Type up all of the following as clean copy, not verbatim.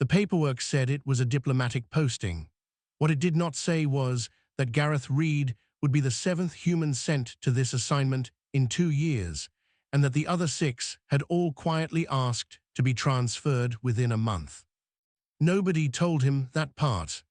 The paperwork said it was a diplomatic posting. What it did not say was that Gareth Reed would be the seventh human sent to this assignment in 2 years, and that the other 6 had all quietly asked to be transferred within a month. Nobody told him that part.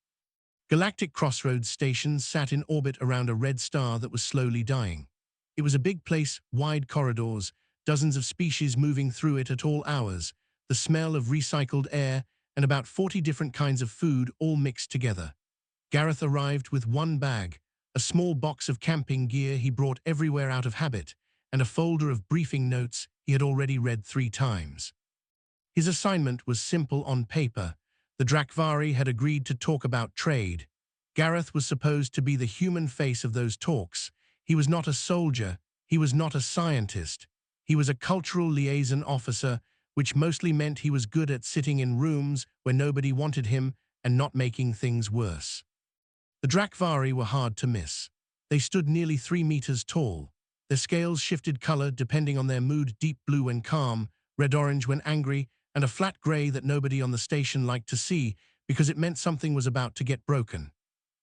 Galactic Crossroads Station sat in orbit around a red star that was slowly dying. It was a big place, wide corridors, dozens of species moving through it at all hours, the smell of recycled air, and about 40 different kinds of food all mixed together. Gareth arrived with one bag, a small box of camping gear he brought everywhere out of habit, and a folder of briefing notes he had already read 3 times. His assignment was simple on paper. The Drakvari had agreed to talk about trade. Gareth was supposed to be the human face of those talks. He was not a soldier, he was not a scientist. He was a cultural liaison officer, which mostly meant he was good at sitting in rooms where nobody wanted him and not making things worse. The Drakvari were hard to miss. They stood nearly 3 meters tall. Their scales shifted color depending on their mood, deep blue when calm, red-orange when angry, and a flat gray that nobody on the station liked to see because it meant something was about to get broken.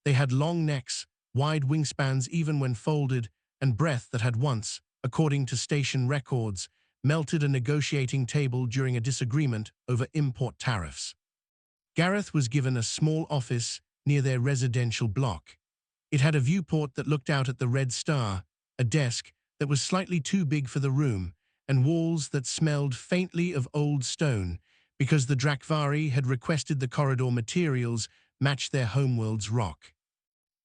They had long necks, wide wingspans even when folded, and breath that had once, according to station records, melted a negotiating table during a disagreement over import tariffs. Gareth was given a small office near their residential block. It had a viewport that looked out at the red star, a desk that was slightly too big for the room, and walls that smelled faintly of old stone because the Drakvari had requested the corridor materials match their homeworld's rock.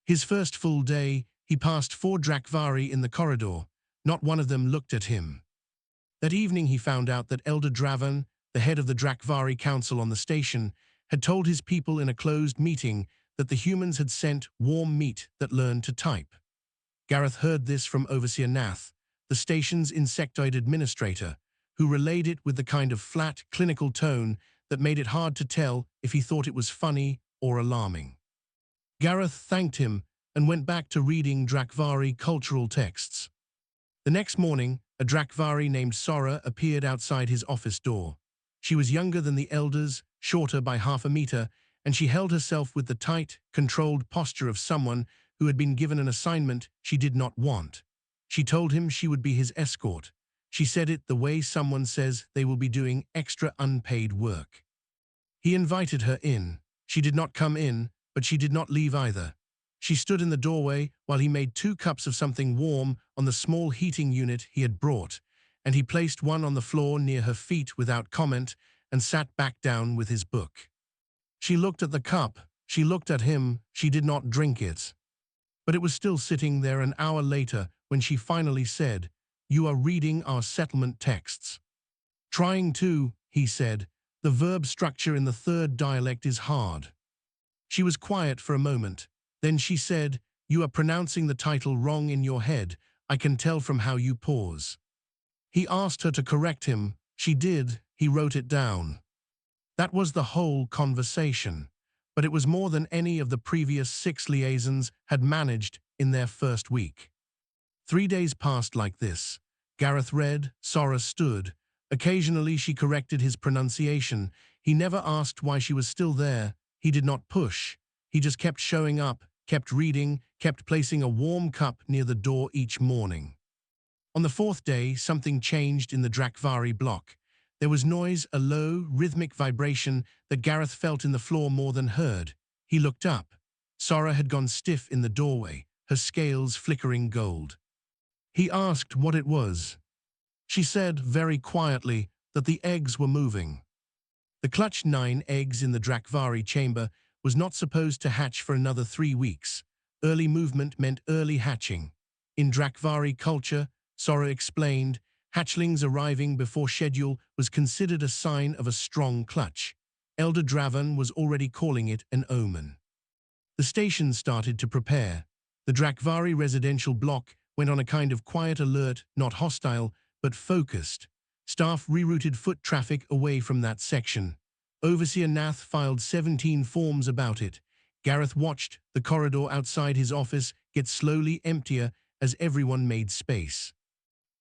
His first full day, he passed 4 Drakvari in the corridor. Not one of them looked at him. That evening he found out that Elder Dravan, the head of the Drakvari Council on the station, had told his people in a closed meeting that the humans had sent warm meat that learned to type. Gareth heard this from Overseer Nath, the station's insectoid administrator, who relayed it with the kind of flat, clinical tone that made it hard to tell if he thought it was funny or alarming. Gareth thanked him and went back to reading Drakvari cultural texts. The next morning, a Drakvari named Sora appeared outside his office door. She was younger than the elders, shorter by half a meter, and she held herself with the tight, controlled posture of someone who had been given an assignment she did not want. She told him she would be his escort. She said it the way someone says they will be doing extra unpaid work. He invited her in. She did not come in, but she did not leave either. She stood in the doorway while he made 2 cups of something warm on the small heating unit he had brought, and he placed one on the floor near her feet without comment and sat back down with his book. She looked at the cup, she looked at him, she did not drink it. But it was still sitting there an hour later when she finally said, "You are reading our settlement texts." "Trying to," he said. "The verb structure in the 3rd dialect is hard." She was quiet for a moment. Then she said, "You are pronouncing the title wrong in your head. I can tell from how you pause." He asked her to correct him. She did. He wrote it down. That was the whole conversation. But it was more than any of the previous 6 liaisons had managed in their first week. 3 days passed like this. Gareth read, Sora stood. Occasionally she corrected his pronunciation. He never asked why she was still there. He did not push. He just kept showing up, kept reading, kept placing a warm cup near the door each morning. On the 4th day, something changed in the Drakvari block. There was noise, a low, rhythmic vibration that Gareth felt in the floor more than heard. He looked up. Sora had gone stiff in the doorway, her scales flickering gold. He asked what it was. She said, very quietly, that the eggs were moving. The clutch 9 eggs in the Drakvari chamber was not supposed to hatch for another 3 weeks. Early movement meant early hatching. In Drakvari culture, Sora explained, hatchlings arriving before schedule was considered a sign of a strong clutch. Elder Dravan was already calling it an omen. The station started to prepare. The Drakvari residential block went on a kind of quiet alert, not hostile, but focused. Staff rerouted foot traffic away from that section. Overseer Nath filed 17 forms about it. Gareth watched the corridor outside his office get slowly emptier as everyone made space.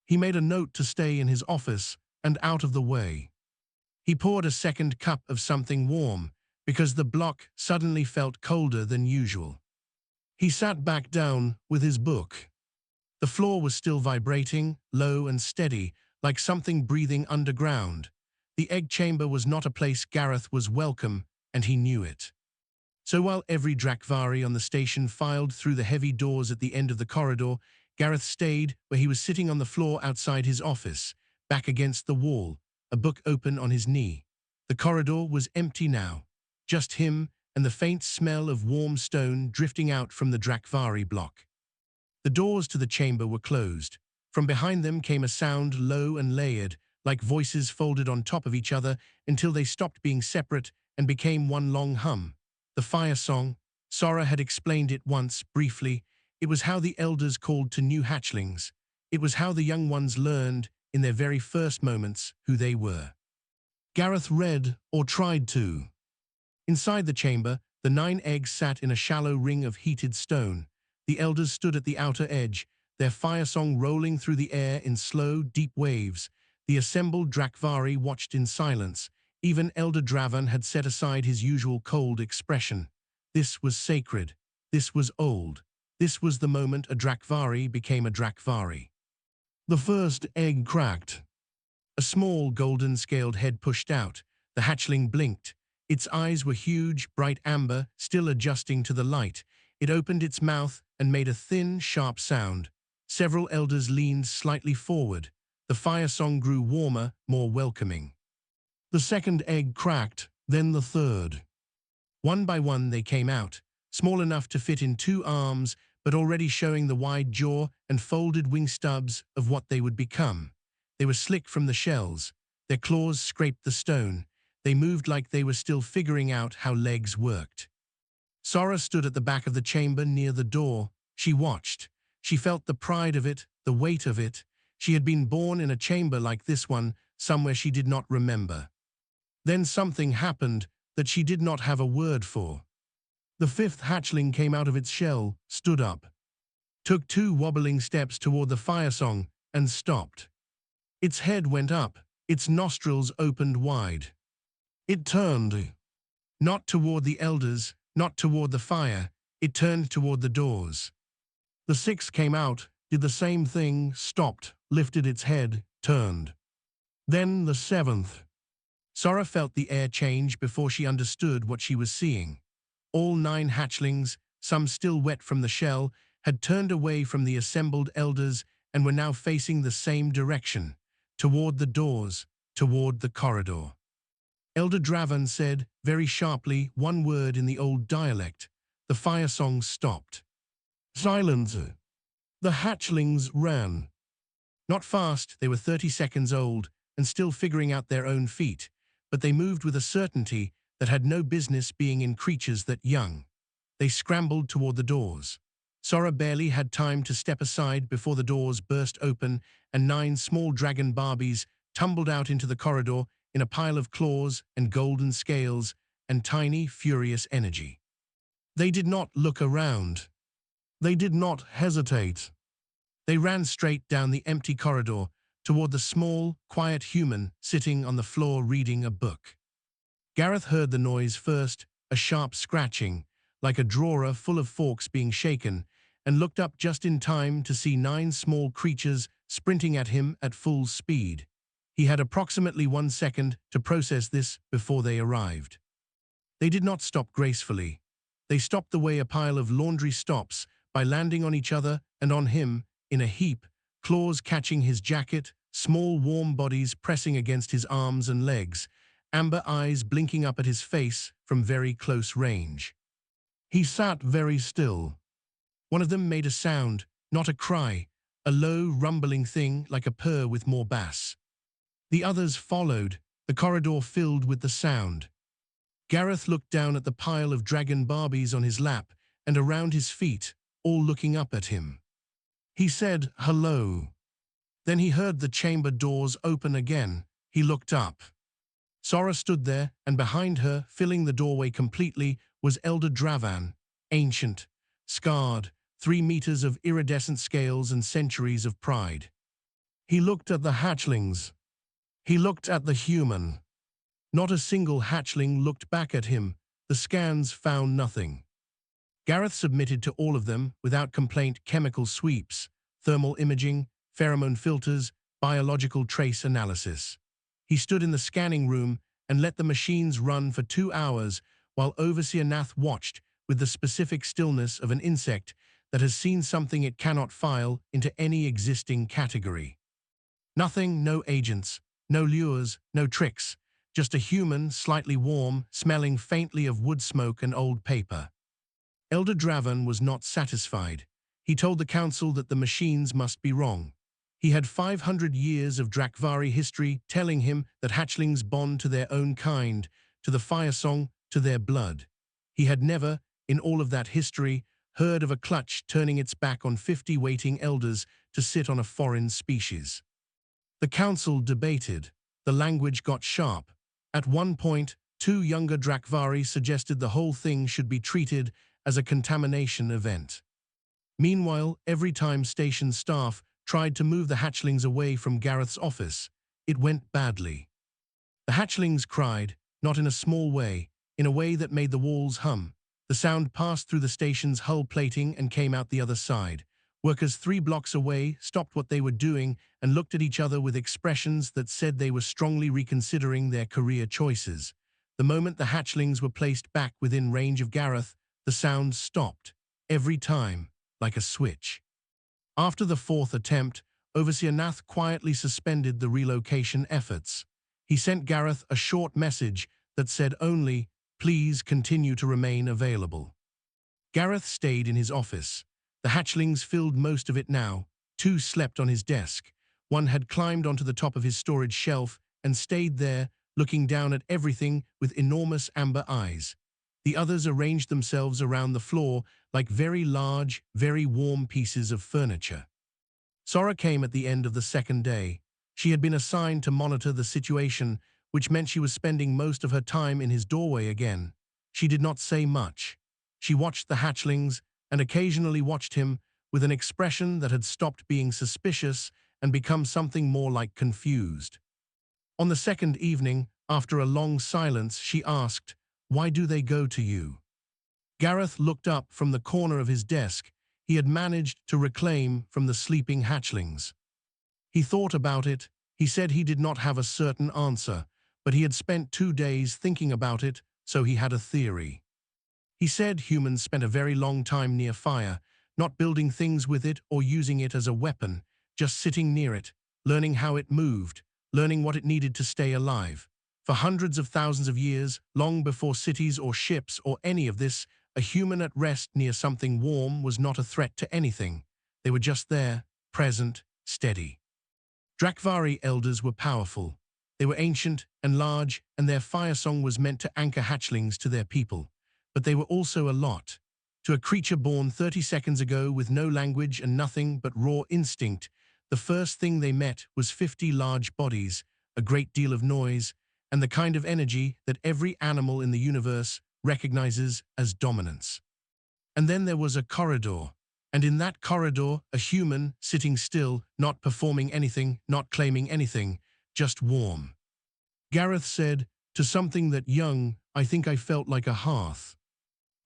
He made a note to stay in his office and out of the way. He poured a second cup of something warm, because the block suddenly felt colder than usual. He sat back down with his book. The floor was still vibrating, low and steady, like something breathing underground. The egg chamber was not a place Gareth was welcome, and he knew it. So while every Drakvari on the station filed through the heavy doors at the end of the corridor, Gareth stayed where he was sitting on the floor outside his office, back against the wall, a book open on his knee. The corridor was empty now, just him and the faint smell of warm stone drifting out from the Drakvari block. The doors to the chamber were closed. From behind them came a sound low and layered, like voices folded on top of each other until they stopped being separate and became one long hum. The fire song. Sora had explained it once, briefly. It was how the elders called to new hatchlings. It was how the young ones learned, in their very first moments, who they were. Gareth read, or tried to. Inside the chamber, the 9 eggs sat in a shallow ring of heated stone. The elders stood at the outer edge, their fire song rolling through the air in slow, deep waves. The assembled Drakvari watched in silence. Even Elder Dravan had set aside his usual cold expression. This was sacred. This was old. This was the moment a Drakvari became a Drakvari. The first egg cracked. A small, golden-scaled head pushed out. The hatchling blinked. Its eyes were huge, bright amber, still adjusting to the light. It opened its mouth and made a thin, sharp sound. Several elders leaned slightly forward. The fire song grew warmer, more welcoming. The second egg cracked, then the third. One by one they came out, small enough to fit in 2 arms, but already showing the wide jaw and folded wing stubs of what they would become. They were slick from the shells. Their claws scraped the stone. They moved like they were still figuring out how legs worked. Sora stood at the back of the chamber near the door. She watched. She felt the pride of it, the weight of it. She had been born in a chamber like this one, somewhere she did not remember. Then something happened that she did not have a word for. The 5th hatchling came out of its shell, stood up, took 2 wobbling steps toward the fire song, and stopped. Its head went up, its nostrils opened wide. It turned. Not toward the elders, not toward the fire, it turned toward the doors. The 6 came out, did the same thing, stopped, lifted its head, turned. Then the 7th. Sora felt the air change before she understood what she was seeing. All 9 hatchlings, some still wet from the shell, had turned away from the assembled elders and were now facing the same direction, toward the doors, toward the corridor. Elder Dravan said, very sharply, one word in the old dialect. The fire song stopped. Silence. The hatchlings ran. Not fast, they were 30 seconds old and still figuring out their own feet, but they moved with a certainty that had no business being in creatures that young. They scrambled toward the doors. Sora barely had time to step aside before the doors burst open and 9 small dragon Barbies tumbled out into the corridor in a pile of claws and golden scales and tiny, furious energy. They did not look around. They did not hesitate. They ran straight down the empty corridor toward the small, quiet human sitting on the floor reading a book. Gareth heard the noise first, a sharp scratching, like a drawer full of forks being shaken, and looked up just in time to see 9 small creatures sprinting at him at full speed. He had approximately 1 second to process this before they arrived. They did not stop gracefully. They stopped the way a pile of laundry stops by landing on each other and on him, in a heap, claws catching his jacket, small warm bodies pressing against his arms and legs, amber eyes blinking up at his face from very close range. He sat very still. One of them made a sound, not a cry, a low, rumbling thing like a purr with more bass. The others followed, the corridor filled with the sound. Gareth looked down at the pile of dragon Barbies on his lap and around his feet, all looking up at him. He said, "Hello." Then he heard the chamber doors open again. He looked up. Sora stood there, and behind her, filling the doorway completely, was Elder Dravan, ancient, scarred, 3 meters of iridescent scales and centuries of pride. He looked at the hatchlings. He looked at the human. Not a single hatchling looked back at him. The scans found nothing. Gareth submitted to all of them without complaint: chemical sweeps, thermal imaging, pheromone filters, biological trace analysis. He stood in the scanning room and let the machines run for 2 hours while Overseer Nath watched with the specific stillness of an insect that has seen something it cannot file into any existing category. Nothing, no agents, no lures, no tricks, just a human, slightly warm, smelling faintly of wood smoke and old paper. Elder Dravan was not satisfied. He told the council that the machines must be wrong. He had 500 years of Drakvari history telling him that hatchlings bond to their own kind, to the fire song, to their blood. He had never, in all of that history, heard of a clutch turning its back on 50 waiting elders to sit on a foreign species. The council debated. The language got sharp. At one point, 2 younger Drakvari suggested the whole thing should be treated as a contamination event. Meanwhile, every time station staff tried to move the hatchlings away from Gareth's office, it went badly. The hatchlings cried, not in a small way, in a way that made the walls hum. The sound passed through the station's hull plating and came out the other side. Workers 3 blocks away stopped what they were doing and looked at each other with expressions that said they were strongly reconsidering their career choices. The moment the hatchlings were placed back within range of Gareth, the sound stopped, every time, like a switch. After the 4th attempt, Overseer Nath quietly suspended the relocation efforts. He sent Gareth a short message that said only, "Please continue to remain available." Gareth stayed in his office. The hatchlings filled most of it now. 2 slept on his desk. 1 had climbed onto the top of his storage shelf and stayed there, looking down at everything with enormous amber eyes. The others arranged themselves around the floor like very large, very warm pieces of furniture. Sora came at the end of the 2nd day. She had been assigned to monitor the situation, which meant she was spending most of her time in his doorway again. She did not say much. She watched the hatchlings and occasionally watched him with an expression that had stopped being suspicious and become something more like confused. On the 2nd evening, after a long silence, she asked, "Why do they go to you?" Gareth looked up from the corner of his desk he had managed to reclaim from the sleeping hatchlings. He thought about it. He said he did not have a certain answer, but he had spent 2 days thinking about it, so he had a theory. He said humans spent a very long time near fire, not building things with it or using it as a weapon, just sitting near it, learning how it moved, learning what it needed to stay alive. For hundreds of thousands of years, long before cities or ships or any of this, a human at rest near something warm was not a threat to anything. They were just there, present, steady. Drakvari elders were powerful. They were ancient and large, and their fire song was meant to anchor hatchlings to their people. But they were also a lot. To a creature born 30 seconds ago with no language and nothing but raw instinct, the first thing they met was 50 large bodies, a great deal of noise, and the kind of energy that every animal in the universe recognizes as dominance. And then there was a corridor, and in that corridor, a human sitting still, not performing anything, not claiming anything, just warm. Gareth said, "To something that young, I think I felt like a hearth."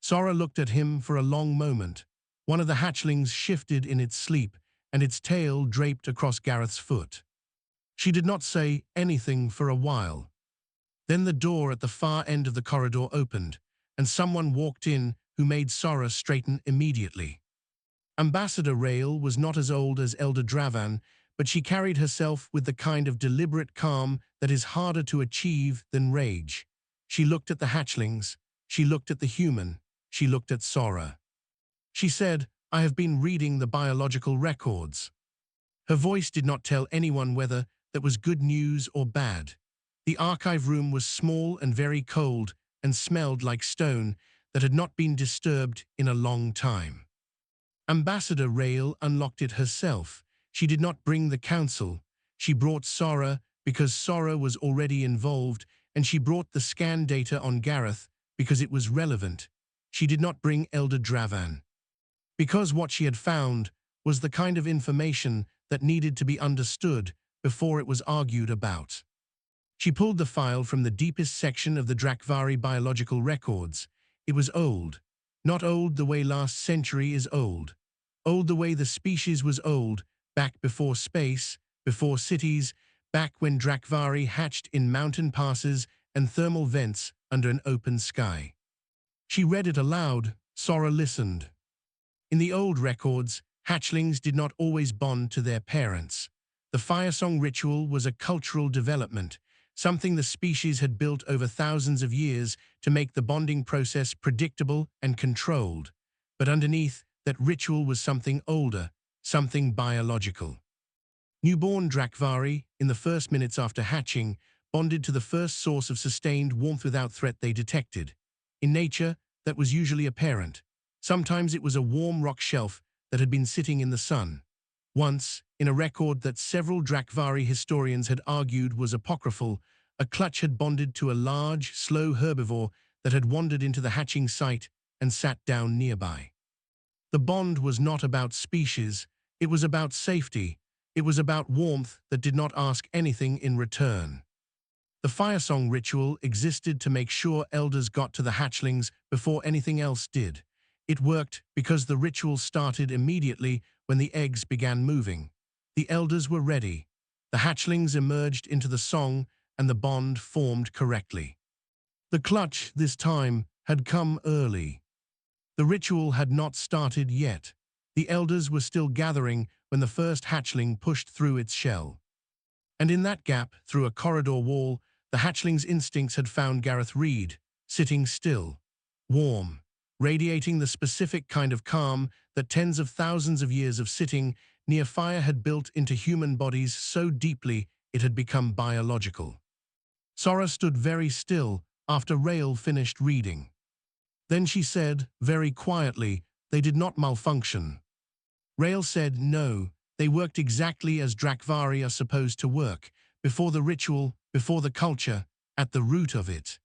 Sora looked at him for a long moment. One of the hatchlings shifted in its sleep, and its tail draped across Gareth's foot. She did not say anything for a while. Then the door at the far end of the corridor opened, and someone walked in who made Sora straighten immediately. Ambassador Rael was not as old as Elder Dravan, but she carried herself with the kind of deliberate calm that is harder to achieve than rage. She looked at the hatchlings. She looked at the human. She looked at Sora. She said, "I have been reading the biological records." Her voice did not tell anyone whether that was good news or bad. The archive room was small and very cold and smelled like stone that had not been disturbed in a long time. Ambassador Rael unlocked it herself. She did not bring the council. She brought Sora because Sora was already involved, and she brought the scan data on Gareth because it was relevant. She did not bring Elder Dravan, because what she had found was the kind of information that needed to be understood before it was argued about. She pulled the file from the deepest section of the Drakvari biological records. It was old. Not old the way last century is old. Old the way the species was old, back before space, before cities, back when Drakvari hatched in mountain passes and thermal vents under an open sky. She read it aloud. Sora listened. In the old records, hatchlings did not always bond to their parents. The fire song ritual was a cultural development, something the species had built over thousands of years to make the bonding process predictable and controlled. But underneath that ritual was something older, something biological. Newborn Drakvari, in the first minutes after hatching, bonded to the first source of sustained warmth without threat they detected. In nature, that was usually apparent. Sometimes it was a warm rock shelf that had been sitting in the sun. Once, in a record that several Drakvari historians had argued was apocryphal, a clutch had bonded to a large, slow herbivore that had wandered into the hatching site and sat down nearby. The bond was not about species, it was about safety, it was about warmth that did not ask anything in return. The firesong ritual existed to make sure elders got to the hatchlings before anything else did. It worked because the ritual started immediately when the eggs began moving. The elders were ready. The hatchlings emerged into the song and the bond formed correctly. The clutch, this time, had come early. The ritual had not started yet. The elders were still gathering when the first hatchling pushed through its shell. And in that gap, through a corridor wall, the hatchling's instincts had found Gareth Reed, sitting still, warm, radiating the specific kind of calm that tens of thousands of years of sitting near fire had built into human bodies so deeply it had become biological. Sora stood very still after Rael finished reading. Then she said, very quietly, "They did not malfunction." Rael said, "No, they worked exactly as Drakvari are supposed to work, before the ritual, before the culture, at the root of it."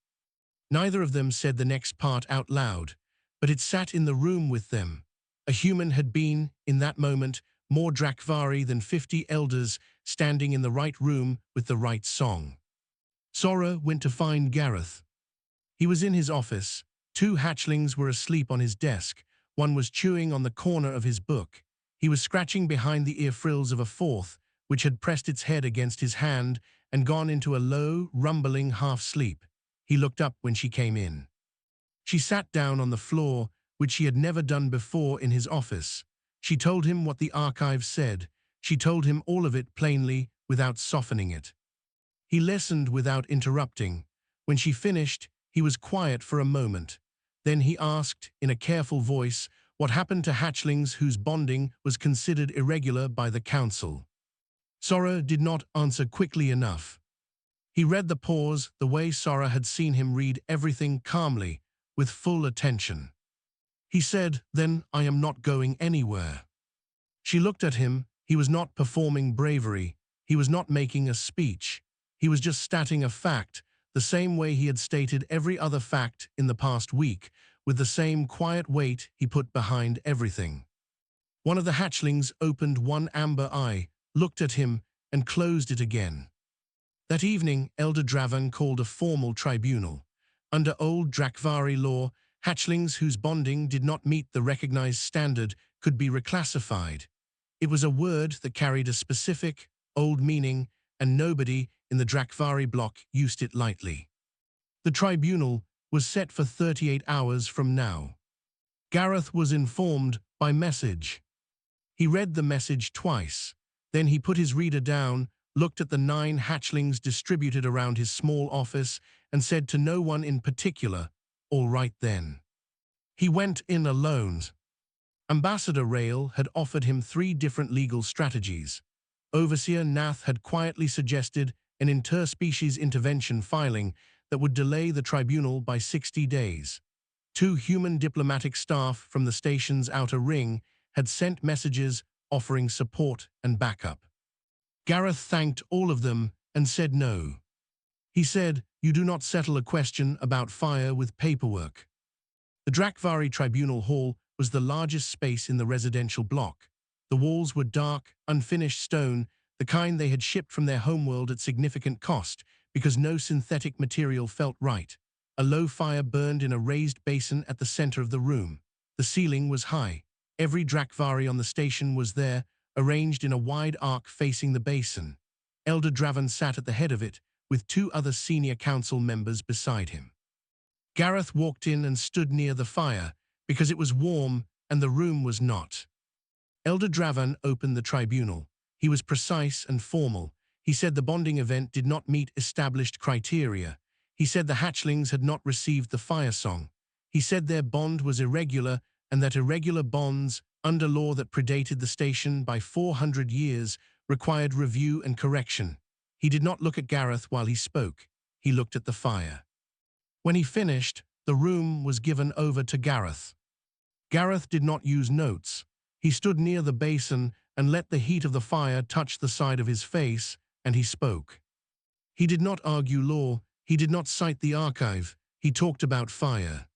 Neither of them said the next part out loud, but it sat in the room with them. A human had been, in that moment, more Drakvari than 50 elders standing in the right room with the right song. Sora went to find Gareth. He was in his office. 2 hatchlings were asleep on his desk. One was chewing on the corner of his book. He was scratching behind the ear frills of a fourth, which had pressed its head against his hand and gone into a low, rumbling half-sleep. He looked up when she came in. She sat down on the floor, which she had never done before in his office. She told him what the archive said. She told him all of it plainly, without softening it. He listened without interrupting. When she finished, he was quiet for a moment. Then he asked, in a careful voice, what happened to hatchlings whose bonding was considered irregular by the council. Sora did not answer quickly enough. He read the pause the way Sora had seen him read everything calmly, with full attention. He said, "Then I am not going anywhere." She looked at him. He was not performing bravery. He was not making a speech. He was just stating a fact, the same way he had stated every other fact in the past week, with the same quiet weight he put behind everything. One of the hatchlings opened one amber eye, looked at him, and closed it again. That evening, Elder Dravan called a formal tribunal. Under old Drakvari law, hatchlings whose bonding did not meet the recognized standard could be reclassified. It was a word that carried a specific, old meaning, and nobody in the Drakvari block used it lightly. The tribunal was set for 38 hours from now. Gareth was informed by message. He read the message twice. Then he put his reader down, looked at the 9 hatchlings distributed around his small office, and said to no one in particular, "All right then." He went in alone. Ambassador Rael had offered him 3 different legal strategies. Overseer Nath had quietly suggested an interspecies intervention filing that would delay the tribunal by 60 days. 2 human diplomatic staff from the station's outer ring had sent messages offering support and backup. Gareth thanked all of them and said no. He said, "You do not settle a question about fire with paperwork." The Drakvari Tribunal Hall was the largest space in the residential block. The walls were dark, unfinished stone, the kind they had shipped from their homeworld at significant cost, because no synthetic material felt right. A low fire burned in a raised basin at the center of the room. The ceiling was high. Every Drakvari on the station was there, arranged in a wide arc facing the basin. Elder Dravan sat at the head of it, with two other senior council members beside him. Gareth walked in and stood near the fire, because it was warm and the room was not. Elder Dravan opened the tribunal. He was precise and formal. He said the bonding event did not meet established criteria. He said the hatchlings had not received the fire song. He said their bond was irregular and that irregular bonds, under law that predated the station by 400 years, required review and correction. He did not look at Gareth while he spoke. He looked at the fire. When he finished, the room was given over to Gareth. Gareth did not use notes. He stood near the basin and let the heat of the fire touch the side of his face, and he spoke. He did not argue law. He did not cite the archive. He talked about fire.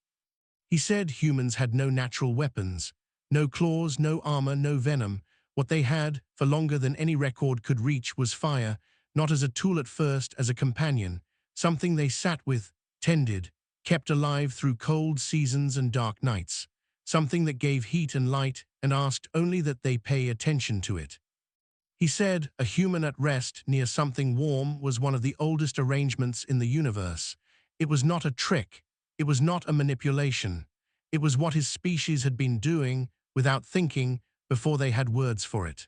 He said humans had no natural weapons, no claws, no armor, no venom. What they had, for longer than any record could reach, was fire, not as a tool at first, as a companion, something they sat with, tended, kept alive through cold seasons and dark nights, something that gave heat and light and asked only that they pay attention to it. He said a human at rest near something warm was one of the oldest arrangements in the universe. It was not a trick. It was not a manipulation. It was what his species had been doing, without thinking, before they had words for it.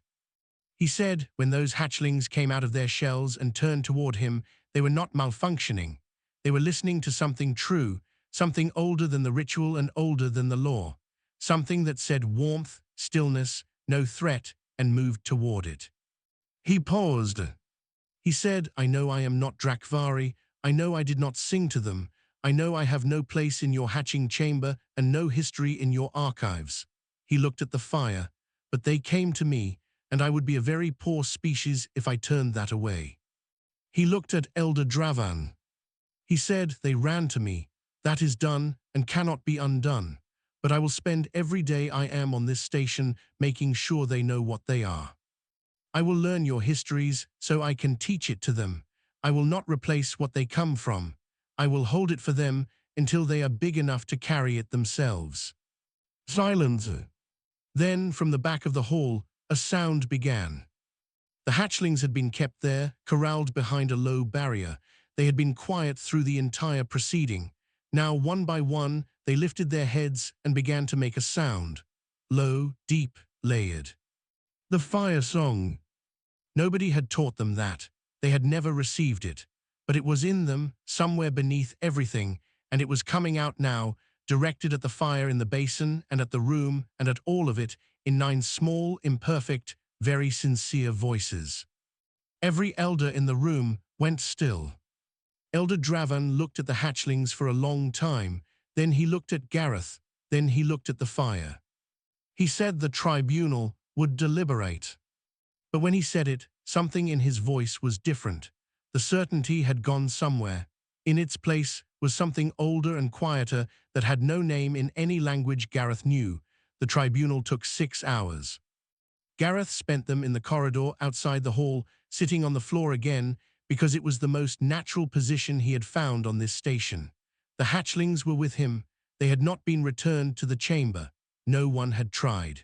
He said when those hatchlings came out of their shells and turned toward him, they were not malfunctioning. They were listening to something true, something older than the ritual and older than the law, something that said warmth, stillness, no threat, and moved toward it. He paused. He said, I know I am not Drakvari. I know I did not sing to them. I know I have no place in your hatching chamber and no history in your archives. He looked at the fire, but they came to me, and I would be a very poor species if I turned that away. He looked at Elder Dravan. He said, they ran to me. That is done and cannot be undone. But I will spend every day I am on this station making sure they know what they are. I will learn your histories so I can teach it to them. I will not replace what they come from. I will hold it for them until they are big enough to carry it themselves. Silence. Then, from the back of the hall, a sound began. The hatchlings had been kept there, corralled behind a low barrier. They had been quiet through the entire proceeding. Now, one by one, they lifted their heads and began to make a sound. Low, deep, layered. The fire song. Nobody had taught them that. They had never received it. But it was in them, somewhere beneath everything, and it was coming out now, directed at the fire in the basin and at the room and at all of it, in 9 small, imperfect, very sincere voices. Every elder in the room went still. Elder Dravan looked at the hatchlings for a long time, then he looked at Gareth, then he looked at the fire. He said the tribunal would deliberate. But when he said it, something in his voice was different. The certainty had gone somewhere. In its place was something older and quieter that had no name in any language Gareth knew. The tribunal took 6 hours. Gareth spent them in the corridor outside the hall, sitting on the floor again, because it was the most natural position he had found on this station. The hatchlings were with him. They had not been returned to the chamber. No one had tried.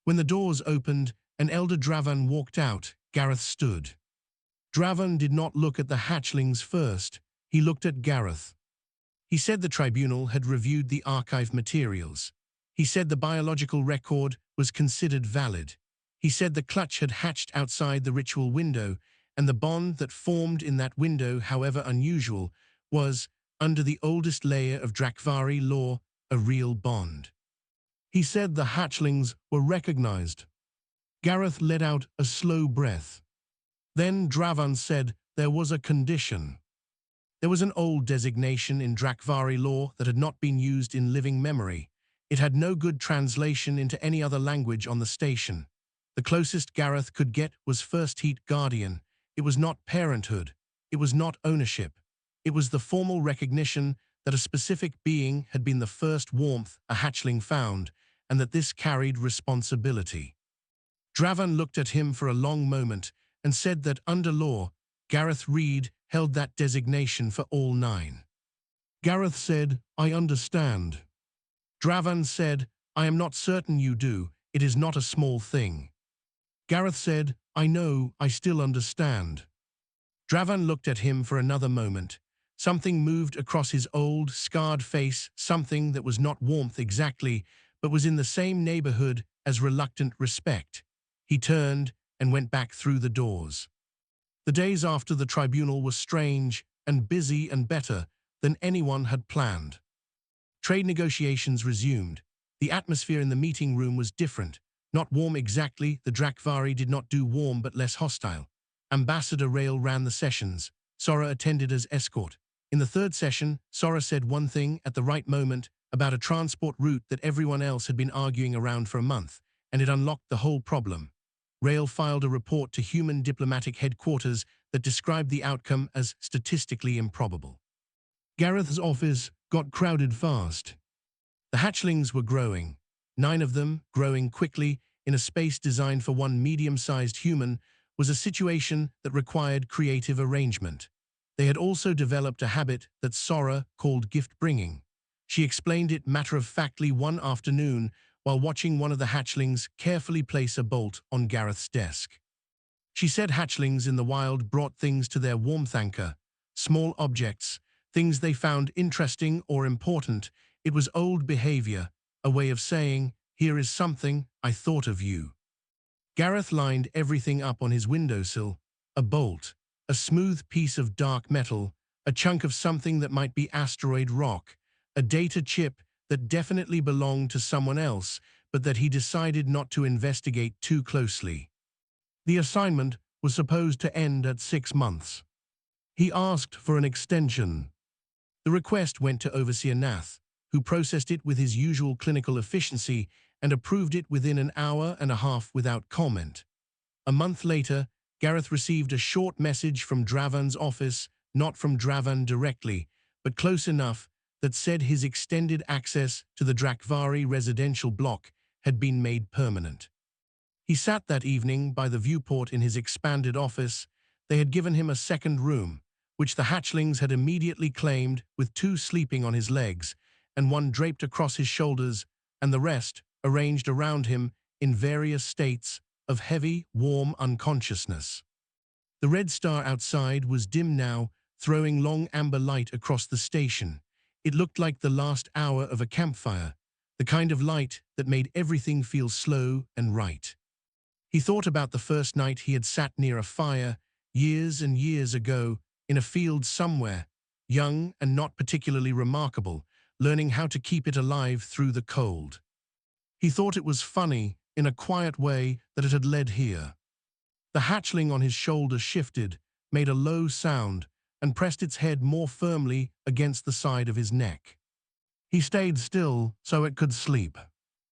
When the doors opened and Elder Dravan walked out, Gareth stood. Dravan did not look at the hatchlings first. He looked at Gareth. He said the tribunal had reviewed the archive materials. He said the biological record was considered valid. He said the clutch had hatched outside the ritual window, and the bond that formed in that window, however unusual, was, under the oldest layer of Drakvari law, a real bond. He said the hatchlings were recognized. Gareth let out a slow breath. Then Dravan said there was a condition. There was an old designation in Drakvari law that had not been used in living memory. It had no good translation into any other language on the station. The closest Gareth could get was First Heat Guardian. It was not parenthood. It was not ownership. It was the formal recognition that a specific being had been the first warmth a hatchling found, and that this carried responsibility. Dravan looked at him for a long moment and said that under law, Gareth Reed held that designation for all 9. Gareth said, "I understand." Dravan said, "I am not certain you do. It is not a small thing." Gareth said, "I know, I still understand." Dravan looked at him for another moment. Something moved across his old, scarred face, something that was not warmth exactly, but was in the same neighborhood as reluctant respect. He turned and went back through the doors. The days after the tribunal were strange and busy and better than anyone had planned. Trade negotiations resumed. The atmosphere in the meeting room was different. Not warm exactly, the Drakvari did not do warm but less hostile. Ambassador Rail ran the sessions. Sora attended as escort. In the third session, Sora said one thing at the right moment about a transport route that everyone else had been arguing around for a month, and it unlocked the whole problem. Rail filed a report to human diplomatic headquarters that described the outcome as statistically improbable. Gareth's office got crowded fast. The hatchlings were growing. 9 of them, growing quickly, in a space designed for one medium-sized human, was a situation that required creative arrangement. They had also developed a habit that Sora called gift-bringing. She explained it matter-of-factly one afternoon while watching one of the hatchlings carefully place a bolt on Gareth's desk. She said hatchlings in the wild brought things to their warmth anchor, small objects, things they found interesting or important. It was old behavior, a way of saying, "Here is something, I thought of you." Gareth lined everything up on his windowsill: a bolt, a smooth piece of dark metal, a chunk of something that might be asteroid rock, a data chip that definitely belonged to someone else, but that he decided not to investigate too closely. The assignment was supposed to end at 6 months. He asked for an extension. The request went to Overseer Nath, who processed it with his usual clinical efficiency and approved it within an hour and a half without comment. A month later, Gareth received a short message from Dravan's office, not from Dravan directly, but close enough, that said his extended access to the Drakvari residential block had been made permanent. He sat that evening by the viewport in his expanded office. They had given him a second room, which the hatchlings had immediately claimed, with 2 sleeping on his legs, and 1 draped across his shoulders, and the rest arranged around him in various states of heavy, warm unconsciousness. The red star outside was dim now, throwing long amber light across the station. It looked like the last hour of a campfire, the kind of light that made everything feel slow and right. He thought about the first night he had sat near a fire, years and years ago, in a field somewhere, young and not particularly remarkable, learning how to keep it alive through the cold. He thought it was funny, in a quiet way, that it had led here. The hatchling on his shoulder shifted, made a low sound, and pressed its head more firmly against the side of his neck. He stayed still so it could sleep.